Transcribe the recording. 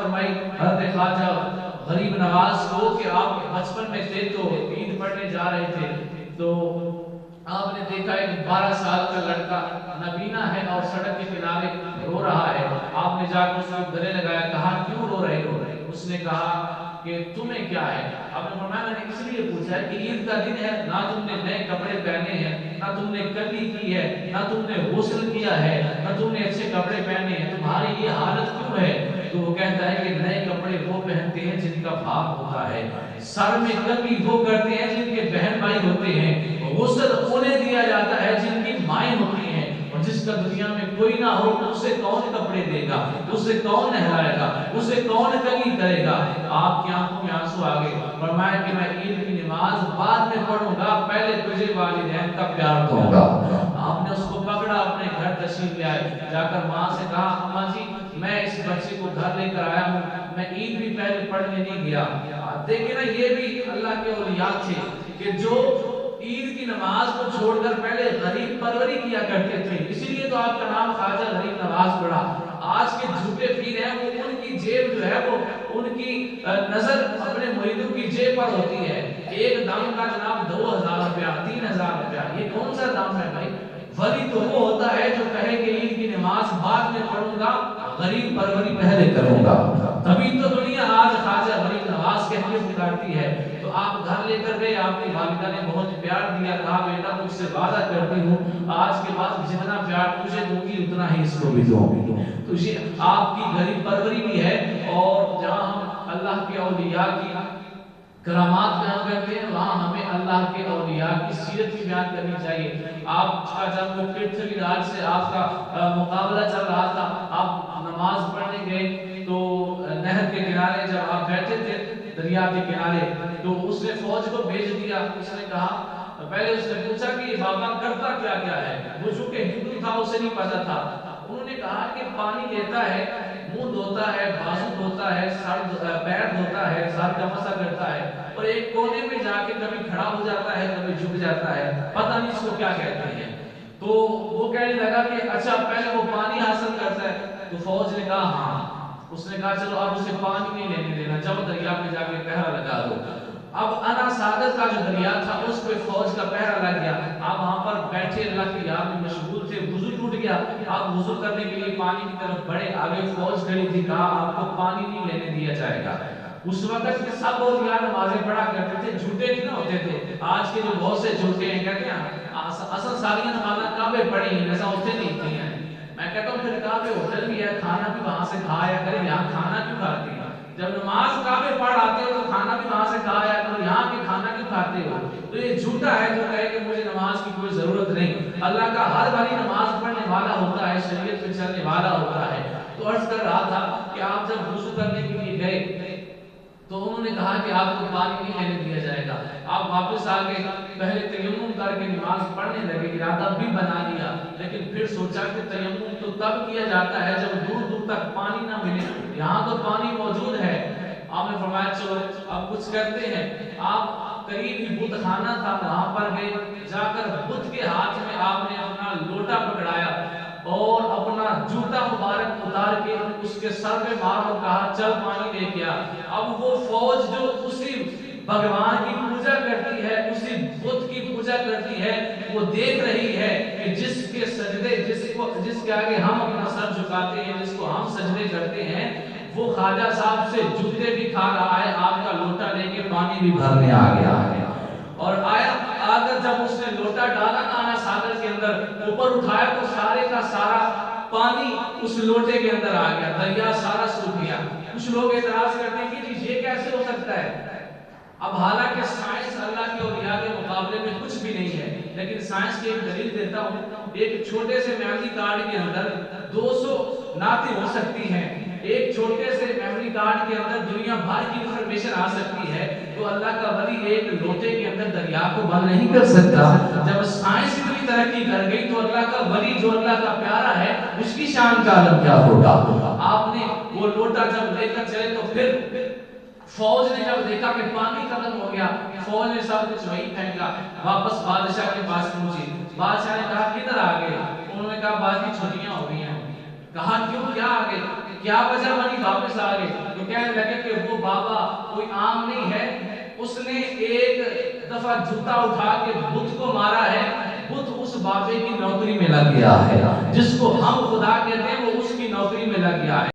فرمائی حضرت خواجہ غریب نواز کو کہ آپ بچپن میں تھے تو عید پڑھنے جا رہے تھے تو آپ نے دیکھا ایک 12 سال کا لڑکا نابینا ہے اور سڑک کے کنارے رو رہا ہے. آپ نے جا کر اس کو گلے لگایا, کہا کیوں رو رہے ہو؟ اس نے کہا کہ تمہیں کیا ہے؟ آپ نے فرمایا میں نے اس لیے پوچھا ہے کہ عید کا دن ہے, نہ تم نے نئے کپڑے پہنے ہیں, نہ تم نے کلی کی ہے, نہ تم نے غسل کیا ہے, نہ تم نے اچھے کپڑے پہنے ہیں, تمہاری یہ حالت کیوں ہے؟ تو وہ کہتا ہے کہ نئے کپڑے وہ پہنتے ہیں جن کا باپ ہوتا ہے, سر میں کلی وہ کرتے ہیں جن کے بہن بھائی ہوتے ہیں, غسل انہیں دیا جاتا ہے جن کی مائیں ہوتی ہیں, اور جس کا دنیا میں کوئی نہ ہو اسے کون کپڑے دے گا, اسے کون نہلائے گا, اسے کون کلی کرے گا؟ آپ کی آنکھوں میں آنسو آ گئے. فرمایا کہ میں عید کی نماز بعد میں پڑھوں گا, پہلے تجھے والدین کا پیار دوں گا. آپ نے اس کو پکڑا, اپنے گھر تشریف لے آئے, جا کر ماں سے کہا اماں جی میں اس بچے کو گھر لے کر آیا ہوں, میں عید بھی پہلے پڑھنے نہیں گیا. دیکھیں نا یہ بھی اللہ کے اولیاء تھے کہ جو عید کی نماز کو چھوڑ کر پہلے غریب پروری کیا کرتے تھے, اسی لیے تو آپ کا نام خواجہ غریب نواز پڑا. آج کے جھوٹے پیر ہیں وہ ان کی جیب جو ہے وہ ان کی نظر اپنے مریدوں کی جیب پر ہوتی ہے. ایک دم کا جناب 2000 روپیہ 3000 روپیہ, یہ کون سا دم ہے بھائی؟ ولی تو وہ ہوتا ہے جو کہے کہ عید کی نماز بعد میں پڑھوں گا, غریب پروری پہلے کروں گا. تبھی تو دنیا آج خواجہ غریب نواز کے لیے پکارتی ہے. تو آپ گھر لے کر گئے, آپ کی والدہ نے بہت پیار دیا, کہا بیٹا مجھ سے وعدہ کرتی ہوں آج کے بعد جتنا پیار تجھے دوں گی اتنا ہی اس کو بھی دوں گی. تو یہ آپ کی غریب پروری بھی ہے. اور جہاں ہم اللہ کے اولیاء کی کرامات بیان کرتے ہیں وہاں ہمیں اللہ کے اولیاء کی سیرت بھی بیان کرنی چاہیے. آپ کا جب وہ پرتھوی راج سے آپ کا مقابلہ چل رہا تھا, آپ نماز پڑھنے گئے تو نہر کے کنارے جب آپ بیٹھے تھے دریا کے کنارے, تو اس نے فوج کو بھیج دیا. اس نے کہا, پہلے اس نے پوچھا کہ بابا کرتا کیا کیا ہے, وہ چونکہ ہندو تھا اسے نہیں پتا تھا. انہوں نے کہا کہ پانی لیتا ہے, منہ دھوتا ہے, بازو دھوتا ہے, سر پیر دھوتا ہے, سر کا مسح کرتا ہے, اور ایک کونے میں جا کے کبھی کھڑا ہو جاتا ہے کبھی جھک جاتا ہے, پتہ نہیں اس کو کیا کہتے ہیں. تو وہ کہنے لگا کہ اچھا پہلے وہ پانی حاصل کرتا ہے. تو فوج نے کہا ہاں. اس نے کہا چلو اب اسے پانی نہیں لینے دینا, جب دریا میں جا کے پہرا لگا دو. اب انا ساگر کا جو دریا تھا اس پہ فوج کا پہرا لگ گیا. آپ وہاں پر بیٹھے اللہ کی یاد میں مشغول تھے, وضو ٹوٹ گیا, آپ وضو کرنے کے لیے پانی کی طرف بڑھے, آگے فوج کھڑی تھی, کہا آپ کو پانی نہیں لینے دیا جائے گا. اس وقت کے سب اولیاء نمازیں پڑھا کرتے تھے, جھوٹے نہیں نہ ہوتے تھے. آج کے جو بہت سے جھوٹے ہیں کہتے ہیں اصل ساری نمازیں کعبے پڑھی ہیں, ایسا ہوتے نہیں تھی ہیں. میں کہتا ہوں پھر کعبے ہوٹل بھی ہے, کھانا بھی وہاں سے کھایا کریں, یہاں کھانا کیوں کھاتے ہیں؟ جب نماز کعبے پڑھ آتے ہو تو کھانا بھی وہاں سے کھایا کرو, یہاں کے کھانا کیوں کھاتے ہو؟ تو یہ جھوٹا ہے جو کہے کہ مجھے نماز کی کوئی ضرورت نہیں. اللہ کا ہر بھاری نماز پڑھنے والا ہوتا ہے, شریعت پہ چلنے والا ہوتا ہے. تو عرض کر رہا تھا کہ آپ جب وضو کرنے کے لیے گئے تو انہوں نے کہا کہ آپ کو پانی نہیں لینے دیا جائے گا. آپ واپس آ گئے, پہلے تیمم کر کے نماز پڑھنے لگے, ارادہ بھی بنا لیا, لیکن پھر سوچا کہ تیمم تو تب کیا جاتا ہے جب دور دور تک پانی نہ ملے, یہاں تو پانی موجود ہے. آپ نے فرمایا چلو اب کچھ کرتے ہیں. آپ قریب ہی بت خانہ تھا, وہاں پر گئے, جا کر بت کے ہاتھ میں آپ نے اپنا لوٹا پکڑایا اور اپنا جوتا مبارک اتار کے اس کے سر پہ مارا اور کہا چل پانی لے کے آ. اب وہ فوج جو اسی بھگوان کی پوجا کرتی ہے, اسی بت کی پوجا کرتی ہے, وہ دیکھ رہی ہے کہ جس کے سجدے جس کے آگے ہم اپنا سر جھکاتے ہیں, جس کو ہم سجدے کرتے ہیں, وہ خواجہ صاحب سے جوتے بھی کھا رہا ہے, آپ کا لوٹا لے کے پانی بھی بھرنے آ گیا ہے. اور آیا آگر جب اس نے لوٹا ڈالا آنا ساگر کے اندر, اوپر اٹھایا تو سارے کا سارا پانی اس لوٹے کے اندر آ گیا, دریا سارا سوکھ گیا. کچھ لوگ اعتراض کرتے ہیں کہ یہ کیسے ہو سکتا ہے؟ اب حالانکہ سائنس اللہ کے اولیاء کے مقابلے میں کچھ بھی نہیں ہے, لیکن سائنس کی ایک دلیل دیتا ہوں. ایک چھوٹے سے میموری کارڈ کے اندر 200 نعتیں ہو سکتی ہیں. ایک چھوٹے سے میموری کارڈ کے اندر دنیا بھر کی انفارمیشن آ سکتی ہے. تو اللہ کا ولی ایک لوٹے کے اندر دریا کو بند نہیں کر سکتا. جب سائنس اتنی ترقی کر گئی تو اللہ کا ولی جو اللہ کا پیارا ہے اس کی شان کا عالم کیا ہوگا؟ آپ نے وہ لوٹا جب لے کر چلے تو پھر فوج نے جب دیکھا کہ پانی ختم ہو گیا, فوج نے سب کچھ وہی پھینکا, واپس بادشاہ کے پاس پہنچی. بادشاہ نے کہا کدھر آ گئے؟ انہوں نے کہا بازی چھٹیاں ہو گئی ہیں. کہا کیوں, کیا آ گئے؟ کیا وجہ بنی واپس آ گئے؟ تو کہنے لگے کہ وہ بابا کوئی عام نہیں ہے، اس نے ایک دفعہ جوتا اٹھا کے بت کو مارا ہے، بت اس بابے کی نوکری میں لگ گیا ہے، جس کو ہم